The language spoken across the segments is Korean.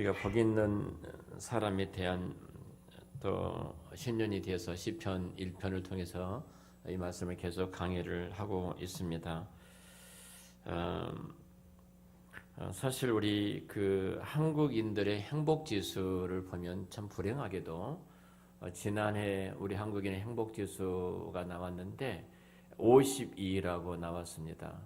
우리가 복 있는 사람에 대한 또 신년이 되어서 시편 1편을 통해서 이 말씀을 계속 강의를 하고 있습니다. 사실 우리 그 한국인들의 행복 지수를 보면 참 불행하게도 지난해 우리 한국인의 행복 지수가 나왔는데 52라고 나왔습니다.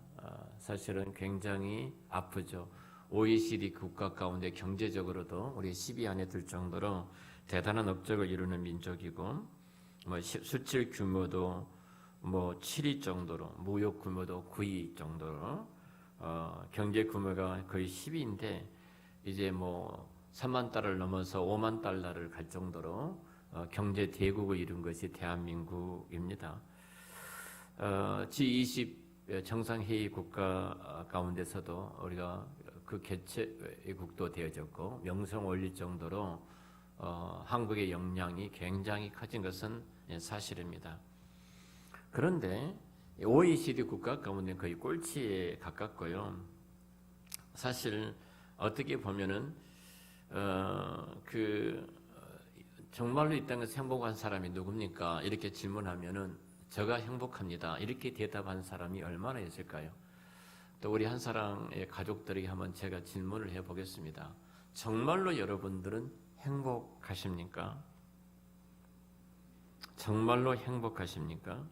사실은 굉장히 아프죠. OECD 국가 가운데 경제적으로도 우리 10위 안에 들 정도로 대단한 업적을 이루는 민족이고, 수출 규모도 7위 정도로, 무역 규모도 9위 정도로, 경제 규모가 거의 10위인데 이제 3만 달러를 넘어서 5만 달러를 갈 정도로 경제 대국을 이룬 것이 대한민국입니다. G20 정상회의 국가 가운데서도 우리가 그 개최국도 되어졌고 명성 올릴 정도로 한국의 역량이 굉장히 커진 것은 사실입니다. 그런데 OECD 국가 가운데 거의 꼴찌에 가깝고요. 사실 어떻게 보면은 정말로 이 땅에서 행복한 사람이 누굽니까? 이렇게 질문하면은 저가 행복합니다. 이렇게 대답한 사람이 얼마나 있을까요? 또 우리 한사랑의 가족들에게 한번 제가 질문을 해보겠습니다. 정말로 여러분들은 행복하십니까? 정말로 행복하십니까?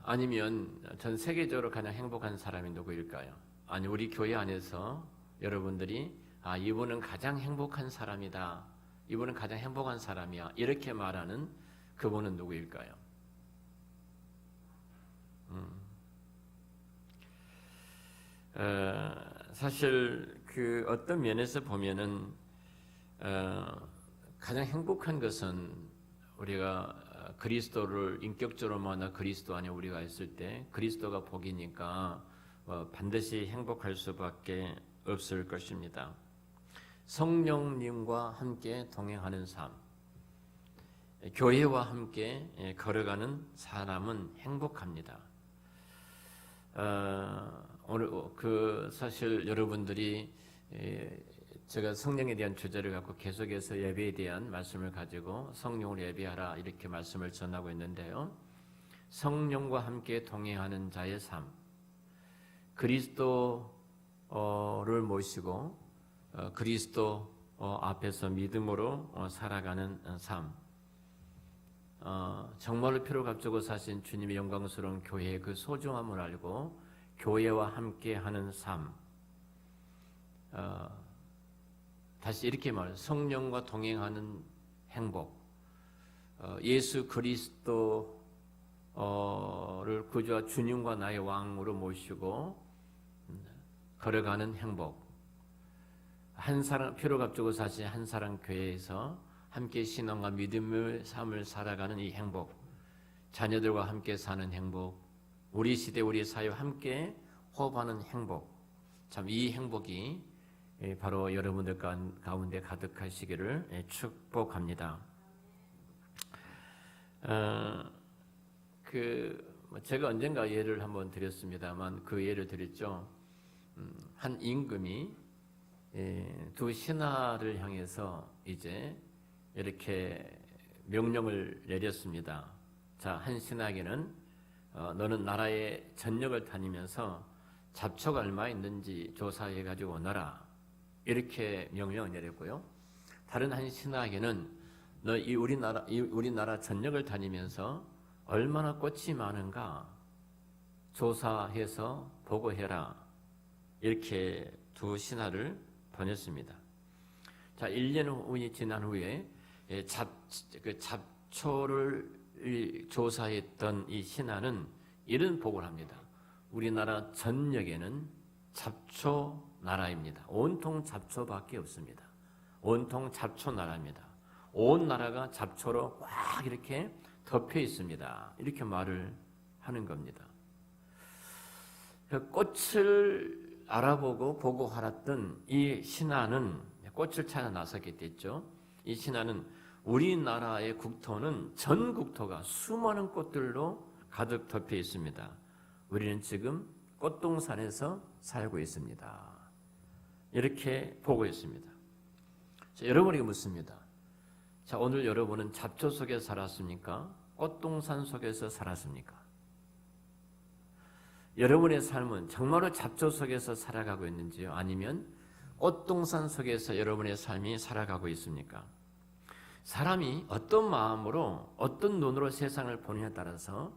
아니면 전 세계적으로 가장 행복한 사람이 누구일까요? 아니 우리 교회 안에서 여러분들이 이분은 가장 행복한 사람이다. 이분은 가장 행복한 사람이야. 이렇게 말하는 그분은 누구일까요? 사실 그 어떤 면에서 보면은 가장 행복한 것은 우리가 그리스도를 인격적으로 만나 그리스도 안에 우리가 있을 때 그리스도가 복이니까 반드시 행복할 수밖에 없을 것입니다. 성령님과 함께 동행하는 삶, 교회와 함께 걸어가는 사람은 행복합니다. 오늘 사실 여러분들이 제가 성령에 대한 주제를 갖고 계속해서 예배에 대한 말씀을 가지고 성령을 예배하라 이렇게 말씀을 전하고 있는데요. 성령과 함께 동행하는 자의 삶, 그리스도를 모시고 그리스도 앞에서 믿음으로 살아가는 삶, 정말로 피로 값주고 사신 주님의 영광스러운 교회의 그 소중함을 알고 교회와 함께하는 삶, 다시 이렇게 말해요. 성령과 동행하는 행복, 예수 그리스도를 구주와 주님과 나의 왕으로 모시고 걸어가는 행복, 한 사람 피로 값주고 사신 한 사람 교회에서 함께 신앙과 믿음의 삶을 살아가는 이 행복, 자녀들과 함께 사는 행복, 우리 시대 우리 사회와 함께 호흡하는 행복, 참 이 행복이 바로 여러분들 가운데 가득하시기를 축복합니다. 제가 언젠가 예를 한번 드렸습니다만 그 예를 드렸죠. 한 임금이 두 신하를 향해서 이제 이렇게 명령을 내렸습니다. 자, 한 신하에게는 너는 나라의 전역을 다니면서 잡초가 얼마 있는지 조사해가지고 오너라. 이렇게 명령을 내렸고요. 다른 한 신하에게는 너 우리나라 전역을 다니면서 얼마나 꽃이 많은가 조사해서 보고해라. 이렇게 두 신하를 보냈습니다. 자, 1년 후이 지난 후에 잡초를 조사했던 이 신하는 이런 보고를 합니다. 우리나라 전역에는 잡초 나라입니다. 온통 잡초밖에 없습니다. 온통 잡초 나라입니다. 온 나라가 잡초로 꽉 이렇게 덮여 있습니다. 이렇게 말을 하는 겁니다. 꽃을 알아보고 보고하았던 이 신하는 꽃을 찾아 나서게 됐죠. 이 신하는 우리나라의 국토는 전 국토가 수많은 꽃들로 가득 덮여 있습니다. 우리는 지금 꽃동산에서 살고 있습니다. 이렇게 보고 있습니다. 자, 여러분에게 묻습니다. 자, 오늘 여러분은 잡초 속에 살았습니까? 꽃동산 속에서 살았습니까? 여러분의 삶은 정말로 잡초 속에서 살아가고 있는지요? 아니면 꽃동산 속에서 여러분의 삶이 살아가고 있습니까? 사람이 어떤 마음으로 어떤 눈으로 세상을 보느냐에 따라서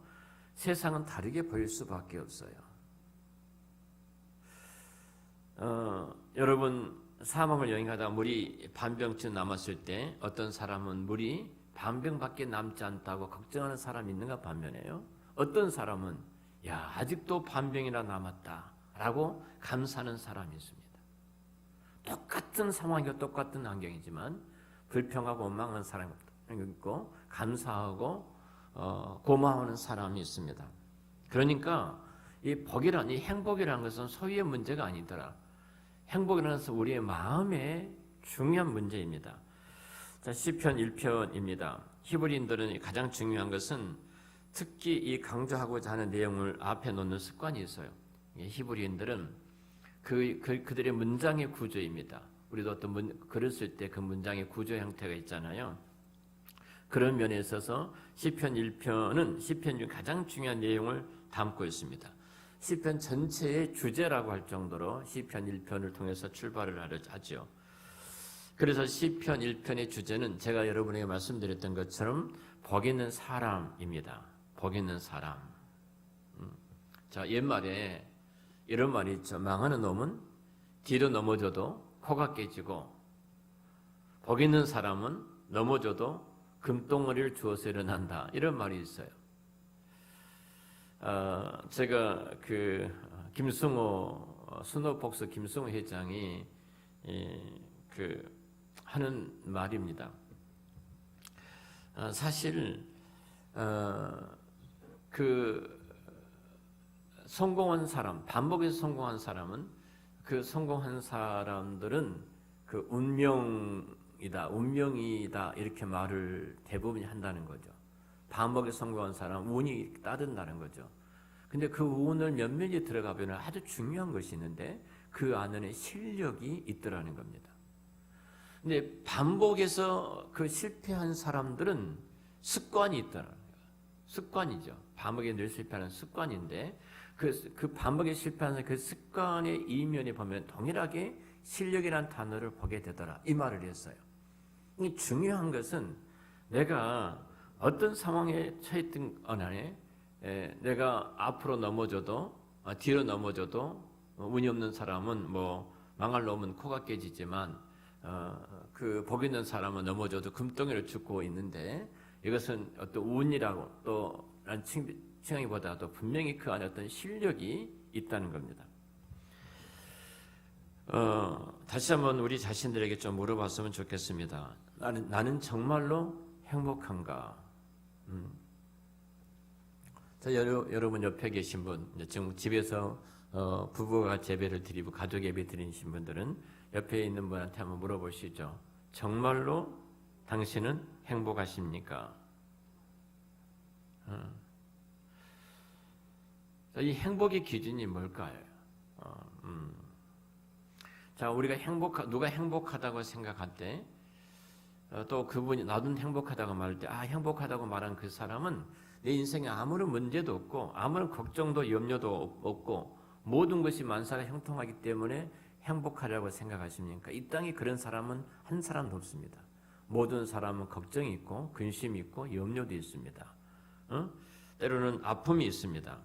세상은 다르게 보일 수밖에 없어요. 여러분 사막을 여행하다가 물이 반병쯤 남았을 때 어떤 사람은 물이 반병밖에 남지 않다고 걱정하는 사람이 있는가 반면에요. 어떤 사람은 야 아직도 반병이나 남았다라고 감사하는 사람이 있습니다. 똑같은 상황이고 똑같은 환경이지만 불평하고 원망하는 사람이 있고 감사하고 고마워하는 사람이 있습니다. 그러니까 이 복이란 이 행복이라는 것은 소유의 문제가 아니더라. 행복이라는 것은 우리의 마음의 중요한 문제입니다. 자, 시편 1편입니다. 히브리인들은 가장 중요한 것은 특히 이 강조하고자 하는 내용을 앞에 놓는 습관이 있어요. 히브리인들은 그들의 문장의 구조입니다. 우리도 어떤 글을 쓸 때 그 문장의 구조 형태가 있잖아요. 그런 면에 있어서 시편 1편은 시편 중 가장 중요한 내용을 담고 있습니다. 시편 전체의 주제라고 할 정도로 시편 1편을 통해서 출발을 하죠. 그래서 시편 1편의 주제는 제가 여러분에게 말씀드렸던 것처럼 복 있는 사람입니다. 복 있는 사람. 자, 옛말에 이런 말이 있죠. 망하는 놈은 뒤로 넘어져도 코가 깨지고 복 있는 사람은 넘어져도 금덩어리를 주워서 일어난다. 이런 말이 있어요. 제가 김승호 스노복스 김승호 회장이 하는 말입니다. 사실 성공한 사람, 반복해서 성공한 사람은 그 성공한 사람들은 그 운명이다 이렇게 말을 대부분이 한다는 거죠. 반복해서 성공한 사람 운이 따른다는 거죠. 근데 그 운을 면면이 들어가 보면 아주 중요한 것이 있는데 그 안에 실력이 있더라는 겁니다. 근데 반복해서 그 실패한 사람들은 습관이 있더라는 거예요. 습관이죠. 반복에 늘 실패하는 습관인데 그 반복에 실패하는 그 습관의 이면에 보면 동일하게 실력이라는 단어를 보게 되더라. 이 말을 했어요. 이 중요한 것은 내가 어떤 상황에 처했든 간에 내가 앞으로 넘어져도 뒤로 넘어져도 운이 없는 사람은 뭐 망할 놈은 코가 깨지지만 그 복 있는 사람은 넘어져도 금덩이를 줍고 있는데 이것은 어떤 운이라고 또 칭하기보다도 분명히 그 안에 어떤 실력이 있다는 겁니다. 다시 한번 우리 자신들에게 좀 물어봤으면 좋겠습니다. 나는 정말로 행복한가? 자, 여러분 옆에 계신 분, 지금 집에서 부부가 예배를 드리고 가족 예배 드리신 분들은 옆에 있는 분한테 한번 물어보시죠. 정말로 당신은 행복하십니까? 이 행복의 기준이 뭘까요? 자, 우리가 누가 행복하다고 생각할 때, 또 그분이 나도 행복하다고 말할 때, 행복하다고 말한 그 사람은 내 인생에 아무런 문제도 없고, 아무런 걱정도 염려도 없고, 모든 것이 만사가 형통하기 때문에 행복하다고 생각하십니까? 이 땅에 그런 사람은 한 사람도 없습니다. 모든 사람은 걱정이 있고, 근심이 있고, 염려도 있습니다. 때로는 아픔이 있습니다.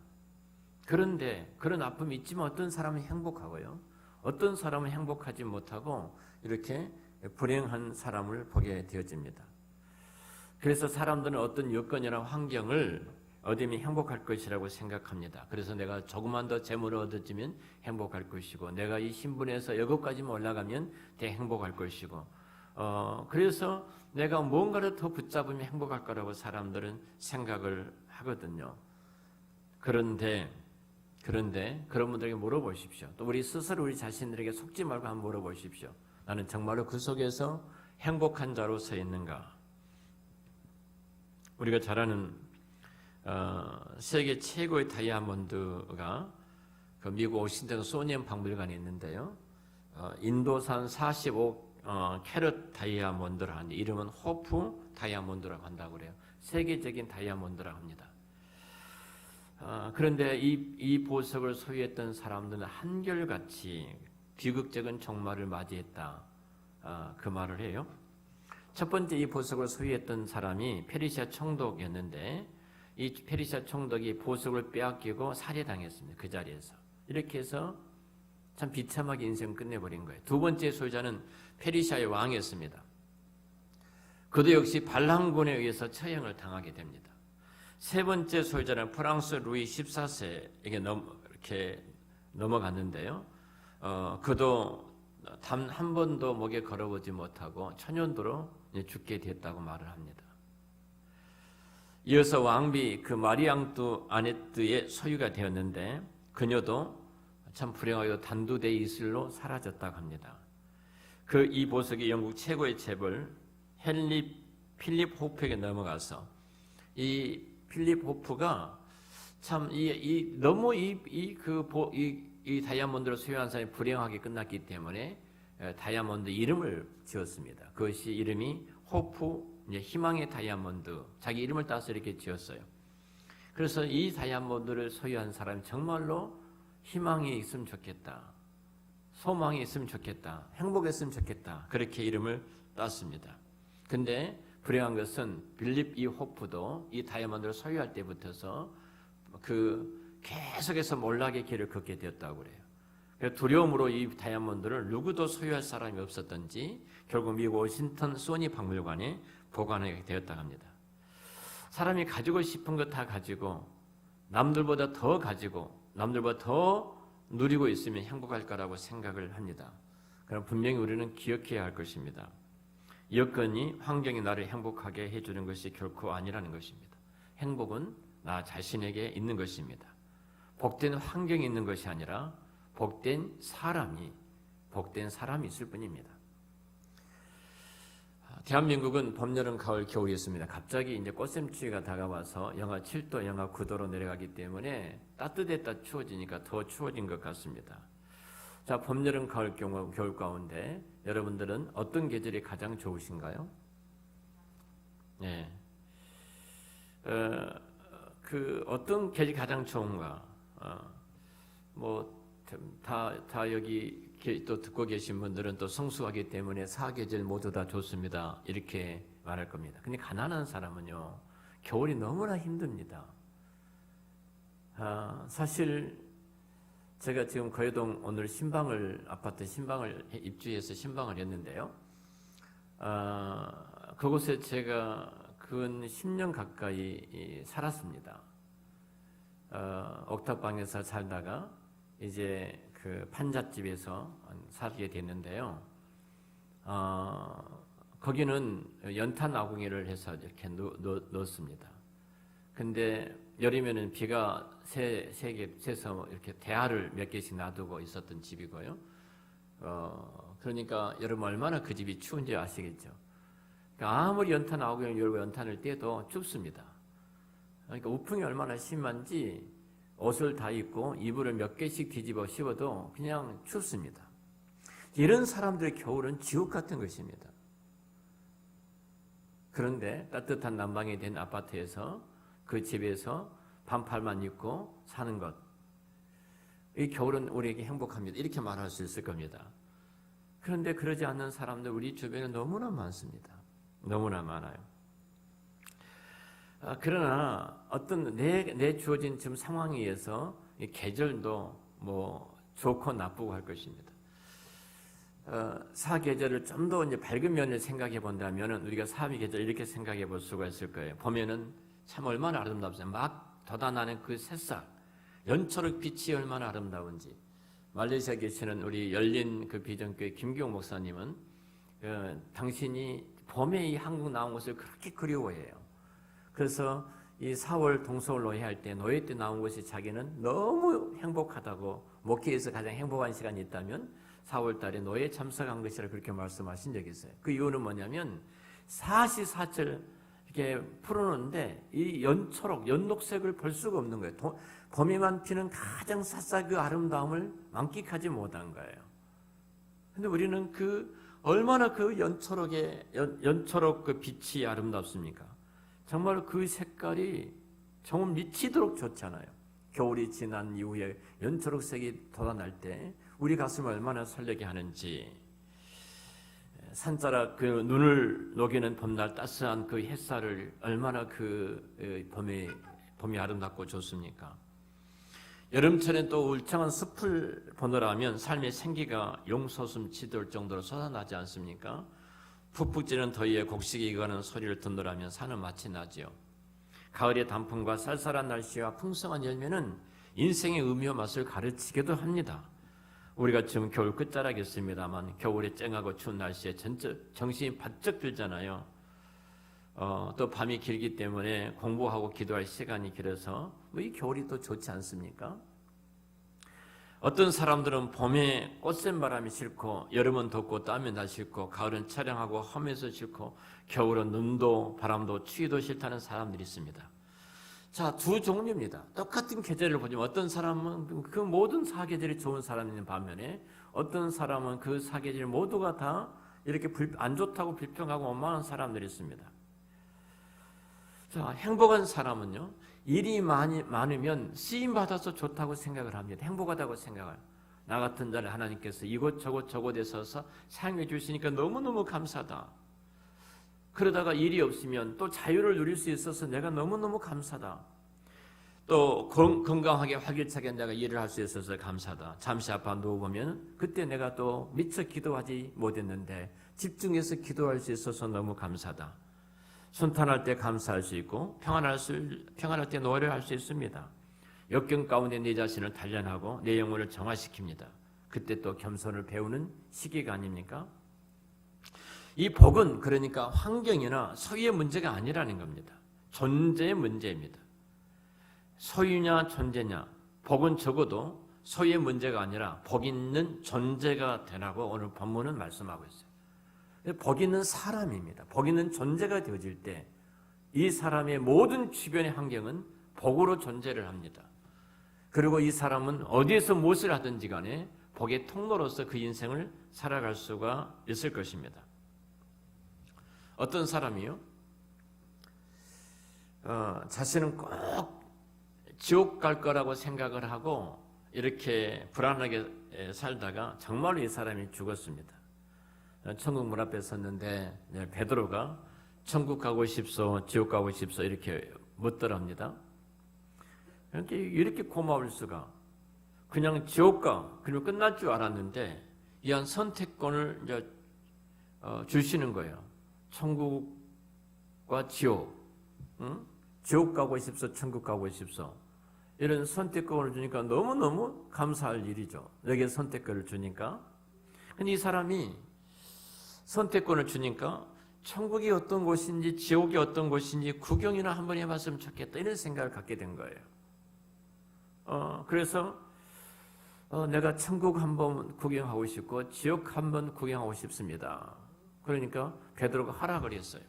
그런데 그런 아픔이 있지만 어떤 사람은 행복하고요. 어떤 사람은 행복하지 못하고 이렇게 불행한 사람을 보게 되어집니다. 그래서 사람들은 어떤 여건이나 환경을 얻으면 행복할 것이라고 생각합니다. 그래서 내가 조금만 더 재물을 얻어지면 행복할 것이고 내가 이 신분에서 여기까지만 올라가면 더 행복할 것이고 그래서 내가 뭔가를 더 붙잡으면 행복할 거라고 사람들은 생각을 하거든요. 그런데 그런 분들에게 물어보십시오. 또 우리 스스로 우리 자신들에게 속지 말고 한번 물어보십시오. 나는 정말로 그 속에서 행복한 자로 서 있는가? 우리가 잘 아는 세계 최고의 다이아몬드가 그 미국 워싱턴 소니언 박물관에 있는데요. 인도산 45 캐럿 다이아몬드라는 이름은 호프 다이아몬드라고 한다고 그래요. 세계적인 다이아몬드라고 합니다. 그런데 이 보석을 소유했던 사람들은 한결같이 비극적인 종말을 맞이했다. 그 말을 해요. 첫 번째 이 보석을 소유했던 사람이 페르시아 총독이었는데 이 페르시아 총독이 보석을 빼앗기고 살해당했습니다. 그 자리에서. 이렇게 해서 참 비참하게 인생을 끝내버린 거예요. 두 번째 소유자는 페르시아의 왕이었습니다. 그도 역시 반란군에 의해서 처형을 당하게 됩니다. 세 번째 소유자는 프랑스 루이 14세에게 이렇게 넘어갔는데요. 그도 단 한 번도 목에 걸어보지 못하고 천연도로 죽게 됐다고 말을 합니다. 이어서 왕비 그 마리 앙뚜아네트의 소유가 되었는데 그녀도 참 불행하게도 단두대 이슬로 사라졌다고 합니다. 이 보석이 영국 최고의 재벌 필립 호프에게 넘어가서 이 필립 호프가 참 너무 이 다이아몬드를 소유한 사람이 불행하게 끝났기 때문에 다이아몬드 이름을 지었습니다. 그것이 이름이 호프 희망의 다이아몬드, 자기 이름을 따서 이렇게 지었어요. 그래서 이 다이아몬드를 소유한 사람이 정말로 희망이 있으면 좋겠다, 소망이 있으면 좋겠다, 행복했으면 좋겠다, 그렇게 이름을 땄습니다. 근데 불행한 것은 빌립 이 호프도 이 다이아몬드를 소유할 때부터서 계속해서 몰락의 길을 걷게 되었다고 그래요. 두려움으로 이 다이아몬드를 누구도 소유할 사람이 없었던지 결국 미국 워싱턴 소니 박물관에 보관하게 되었다고 합니다. 사람이 가지고 싶은 것 다 가지고 남들보다 더 가지고 남들보다 더 누리고 있으면 행복할 거라고 생각을 합니다. 그럼 분명히 우리는 기억해야 할 것입니다. 여건이 환경이 나를 행복하게 해주는 것이 결코 아니라는 것입니다. 행복은 나 자신에게 있는 것입니다. 복된 환경이 있는 것이 아니라 복된 사람이 있을 뿐입니다. 대한민국은 봄, 여름, 가을, 겨울이 있습니다. 갑자기 이제 꽃샘추위가 다가와서 영하 7도, 영하 9도로 내려가기 때문에 따뜻했다 추워지니까 더 추워진 것 같습니다. 자, 봄, 여름, 가을, 겨울 가운데 여러분들은 어떤 계절이 가장 좋으신가요? 네. 어떤 계절이 가장 좋은가? 다 여기 또 듣고 계신 분들은 또 성수하기 때문에 사계절 모두 다 좋습니다. 이렇게 말할 겁니다. 근데 가난한 사람은요, 겨울이 너무나 힘듭니다. 사실 제가 지금 거여동 오늘 아파트 신방을 입주해서 신방을 했는데요. 그곳에 제가 근 10년 가까이 살았습니다. 옥탑방에서 살다가 이제 그 판잣집에서 살게 됐는데요. 거기는 연탄 아궁이를 해서 이렇게 넣었습니다. 근데 여름에는 비가 새서 이렇게 대야를 몇 개씩 놔두고 있었던 집이고요. 그러니까 여러분 얼마나 그 집이 추운지 아시겠죠? 그러니까 아무리 연탄 아궁이를 열고 연탄을 떼도 춥습니다. 그러니까 우풍이 얼마나 심한지 옷을 다 입고 이불을 몇 개씩 뒤집어 씌워도 그냥 춥습니다. 이런 사람들의 겨울은 지옥 같은 것입니다. 그런데 따뜻한 난방이 된 아파트에서 그 집에서 반팔만 입고 사는 것, 이 겨울은 우리에게 행복합니다. 이렇게 말할 수 있을 겁니다. 그런데 그러지 않는 사람들 우리 주변에 너무나 많습니다. 너무나 많아요. 그러나 어떤 내 주어진 지금 상황에 의해서 이 계절도 좋고 나쁘고 할 것입니다. 사계절을 좀 더 이제 밝은 면을 생각해 본다면 우리가 사미 계절 이렇게 생각해 볼 수가 있을 거예요. 보면은 참 얼마나 아름답습니다. 막 돋아나는 그 새싹, 연초록 빛이 얼마나 아름다운지. 말레이시아에 계시는 우리 열린 그 비전교회 김기용 목사님은 당신이 봄에 이 한국 나온 것을 그렇게 그리워해요. 그래서 이 4월 동서울 노예 할 때 노예 때 나온 것이 자기는 너무 행복하다고, 목회에서 가장 행복한 시간이 있다면 4월 달에 노예 참석한 것이라 그렇게 말씀하신 적이 있어요. 그 이유는 뭐냐면 사시사철 이렇게 풀어놓는데 이 연초록, 연녹색을 볼 수가 없는 거예요. 봄에만 피는 가장 샅샅이 그 아름다움을 만끽하지 못한 거예요. 근데 우리는 얼마나 그 연초록 그 빛이 아름답습니까? 정말 그 색깔이 정말 미치도록 좋잖아요. 겨울이 지난 이후에 연초록색이 돋아날 때 우리 가슴을 얼마나 설레게 하는지, 산자락 그 눈을 녹이는 봄날 따스한 그 햇살을 얼마나 봄이 아름답고 좋습니까? 여름철엔 또 울창한 숲을 보느라면 삶의 생기가 용솟음 치돌 정도로 쏟아나지 않습니까? 푹푹 찌는 더위에 곡식이 익어가는 소리를 듣느라면 산은 마치 나지요. 가을의 단풍과 쌀쌀한 날씨와 풍성한 열매는 인생의 의미와 맛을 가르치기도 합니다. 우리가 지금 겨울 끝자락이었습니다만 겨울에 쨍하고 추운 날씨에 정신이 바짝 들잖아요. 또 밤이 길기 때문에 공부하고 기도할 시간이 길어서 이 겨울이 또 좋지 않습니까? 어떤 사람들은 봄에 꽃샘 바람이 싫고, 여름은 덥고 땀이 나 싫고, 가을은 차량하고 험해서 싫고, 겨울은 눈도 바람도 추위도 싫다는 사람들이 있습니다. 자, 두 종류입니다. 똑같은 계절을 보지만 어떤 사람은 그 모든 사계절이 좋은 사람이 있는 반면에 어떤 사람은 그 사계절 모두가 다 이렇게 안 좋다고 불평하고 원망하는 사람들이 있습니다. 자, 행복한 사람은요, 일이 많으면 쓰임받아서 좋다고 생각을 합니다. 행복하다고 생각을. 나 같은 자를 하나님께서 이곳저곳 저곳에 서서 사용해 주시니까 너무너무 감사하다. 그러다가 일이 없으면 또 자유를 누릴 수 있어서 내가 너무너무 감사하다. 또 건강하게 활기차게 내가 일을 할 수 있어서 감사하다. 잠시 아파 누워보면 그때 내가 또 미처 기도하지 못했는데 집중해서 기도할 수 있어서 너무 감사하다. 순탄할 때 감사할 수 있고 평안할 때 노래를 할 수 있습니다. 역경 가운데 내 자신을 단련하고 내 영혼을 정화시킵니다. 그때 또 겸손을 배우는 시기가 아닙니까? 이 복은 그러니까 환경이나 소유의 문제가 아니라는 겁니다. 존재의 문제입니다. 소유냐 존재냐, 복은 적어도 소유의 문제가 아니라 복 있는 존재가 되라고 오늘 본문은 말씀하고 있어요. 복 있는 사람입니다. 복 있는 존재가 되어질 때 이 사람의 모든 주변의 환경은 복으로 존재를 합니다. 그리고 이 사람은 어디에서 무엇을 하든지 간에 복의 통로로서 그 인생을 살아갈 수가 있을 것입니다. 어떤 사람이요? 자신은 꼭 지옥 갈 거라고 생각을 하고 이렇게 불안하게 살다가 정말로 이 사람이 죽었습니다. 천국 문 앞에 섰는데 베드로가 천국 가고 싶소, 지옥 가고 싶소 이렇게 묻더랍니다. 이렇게 고마울 수가. 그냥 지옥 가 그리고 끝날 줄 알았는데 이한 선택권을 이제 주시는 거예요. 천국과 지옥, 응? 지옥 가고 싶소, 천국 가고 싶소. 이런 선택권을 주니까 너무너무 감사할 일이죠. 내게 선택권을 주니까. 근데 이 사람이 선택권을 주니까 천국이 어떤 곳인지 지옥이 어떤 곳인지 구경이나 한번 해봤으면 좋겠다 이런 생각을 갖게 된 거예요. 그래서 내가 천국 한번 구경하고 싶고 지옥 한번 구경하고 싶습니다. 그러니까 베드로가 하락을 했어요.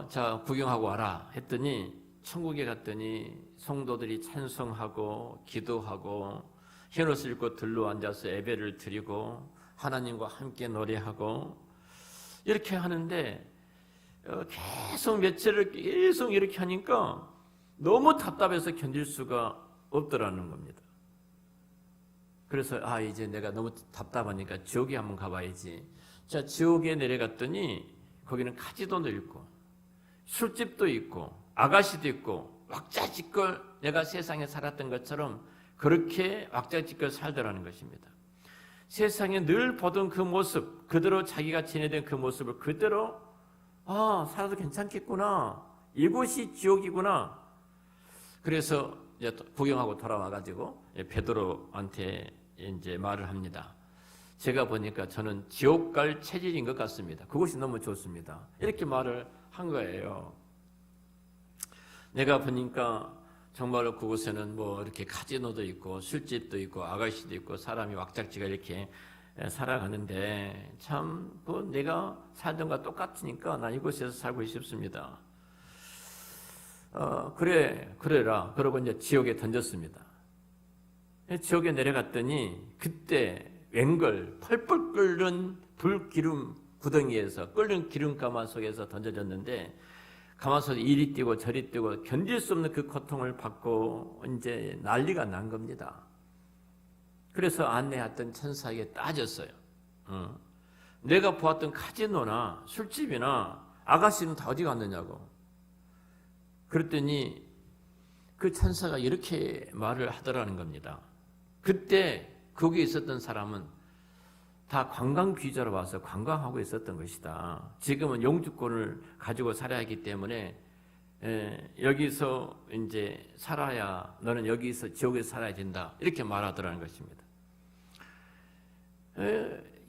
자, 구경하고 와라 했더니 천국에 갔더니 성도들이 찬송하고 기도하고 흰옷을 입고 들로 앉아서 예배를 드리고 하나님과 함께 노래하고 이렇게 하는데 계속 며칠을 계속 이렇게 하니까 너무 답답해서 견딜 수가 없더라는 겁니다. 그래서 이제 내가 너무 답답하니까 지옥에 한번 가봐야지. 자, 지옥에 내려갔더니 거기는 카지노도 있고 술집도 있고 아가씨도 있고 왁자지껄 내가 세상에 살았던 것처럼 그렇게 왁자지껄 살더라는 것입니다. 세상에 늘 보던 그 모습, 그대로 자기가 지내던 그 모습을 그대로 살아도 괜찮겠구나. 이곳이 지옥이구나. 그래서 이제 구경하고 돌아와가지고 베드로한테 이제 말을 합니다. 제가 보니까 저는 지옥 갈 체질인 것 같습니다. 그것이 너무 좋습니다. 이렇게 말을 한 거예요. 내가 보니까 정말로 그곳에는 뭐 이렇게 카지노도 있고 술집도 있고 아가씨도 있고 사람이 왁작지가 이렇게 살아가는데 참 내가 살던 것과 똑같으니까 난 이곳에서 살고 싶습니다. 그래라. 그러고 이제 지옥에 던졌습니다. 지옥에 내려갔더니 그때 웬걸 펄펄 끓는 불기름 구덩이에서 끓는 기름가마 속에서 던져졌는데 가마솥에 이리 뛰고 저리 뛰고 견딜 수 없는 그 고통을 받고 이제 난리가 난 겁니다. 그래서 안내했던 천사에게 따졌어요. 내가 보았던 카지노나 술집이나 아가씨는 다 어디 갔느냐고. 그랬더니 그 천사가 이렇게 말을 하더라는 겁니다. 그때 거기 있었던 사람은 다 관광 비자로 와서 관광하고 있었던 것이다. 지금은 영주권을 가지고 살아야 하기 때문에 여기서 이제 살아야, 너는 여기서 지옥에서 살아야 된다. 이렇게 말하더라는 것입니다.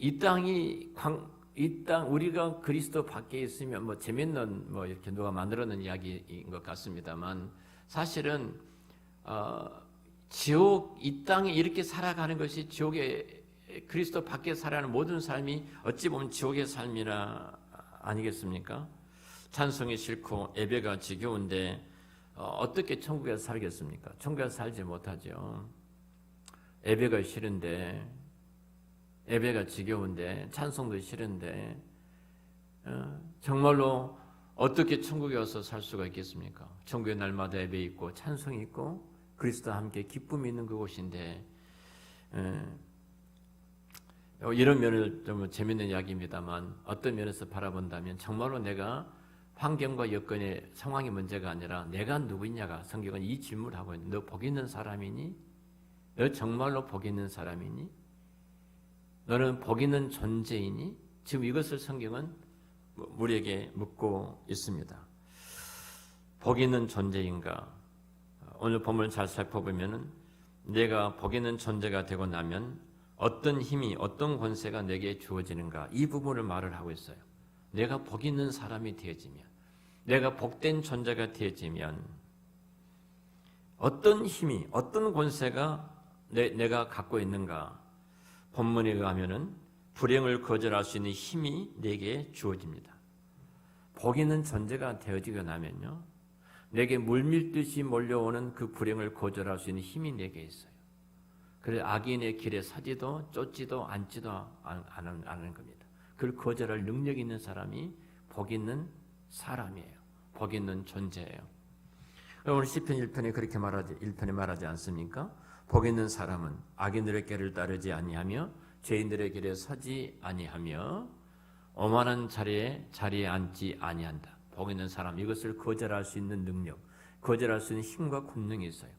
이 땅 우리가 그리스도 밖에 있으면 뭐 재밌는 뭐 이렇게 누가 만들어낸 이야기인 것 같습니다만 사실은 지옥 이 땅에 이렇게 살아가는 것이 지옥에 그리스도 밖에 살아가는 모든 삶이 어찌 보면 지옥의 삶이나 아니겠습니까? 찬송이 싫고 예배가 지겨운데 어떻게 천국에서 살겠습니까? 천국에서 살지 못하죠. 예배가 싫은데, 예배가 지겨운데, 찬송도 싫은데 정말로 어떻게 천국에 와서 살 수가 있겠습니까? 천국에 날마다 예배 있고 찬송이 있고 그리스도와 함께 기쁨이 있는 그곳인데 이런 면을 좀 재밌는 이야기입니다만 어떤 면에서 바라본다면 정말로 내가 환경과 여건의 상황이 문제가 아니라 내가 누구냐가 성경은 이 질문을 하고 있는데 너 복 있는 사람이니? 너 정말로 복 있는 사람이니? 너는 복 있는 존재이니? 지금 이것을 성경은 우리에게 묻고 있습니다. 복 있는 존재인가? 오늘 본문을 잘 살펴보면 내가 복 있는 존재가 되고 나면 어떤 힘이 어떤 권세가 내게 주어지는가 이 부분을 말을 하고 있어요. 내가 복 있는 사람이 되어지면 내가 복된 존재가 되어지면 어떤 힘이 어떤 권세가 내가 갖고 있는가 본문에 의하면은 불행을 거절할 수 있는 힘이 내게 주어집니다. 복 있는 존재가 되어지고 나면요 내게 물밀듯이 몰려오는 그 불행을 거절할 수 있는 힘이 내게 있어요. 그래서 악인의 길에 서지도 쫓지도 앉지도 않는 겁니다. 그걸 거절할 능력 있는 사람이 복 있는 사람이에요. 복 있는 존재예요. 오늘 시편 1편에 그렇게 말하지 않습니까? 복 있는 사람은 악인들의 길을 따르지 아니하며 죄인들의 길에 서지 아니하며 오만한 자리에 앉지 아니한다. 복 있는 사람, 이것을 거절할 수 있는 능력, 거절할 수 있는 힘과 권능이 있어요.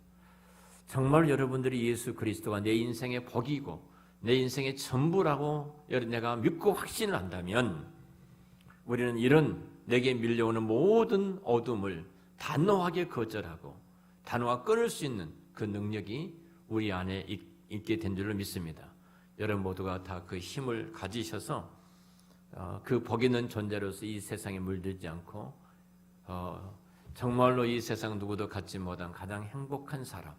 정말 여러분들이 예수 그리스도가 내 인생의 복이고 내 인생의 전부라고 내가 믿고 확신을 한다면 우리는 이런 내게 밀려오는 모든 어둠을 단호하게 거절하고 단호하게 끊을 수 있는 그 능력이 우리 안에 있게 된 줄로 믿습니다. 여러분 모두가 다 그 힘을 가지셔서 그 복 있는 존재로서 이 세상에 물들지 않고 정말로 이 세상 누구도 갖지 못한 가장 행복한 사람,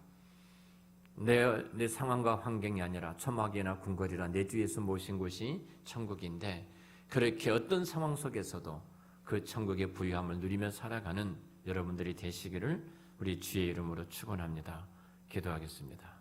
내 상황과 환경이 아니라 초막이나 궁궐이라 내 주에서 모신 곳이 천국인데 그렇게 어떤 상황 속에서도 그 천국의 부유함을 누리며 살아가는 여러분들이 되시기를 우리 주의 이름으로 축원합니다. 기도하겠습니다.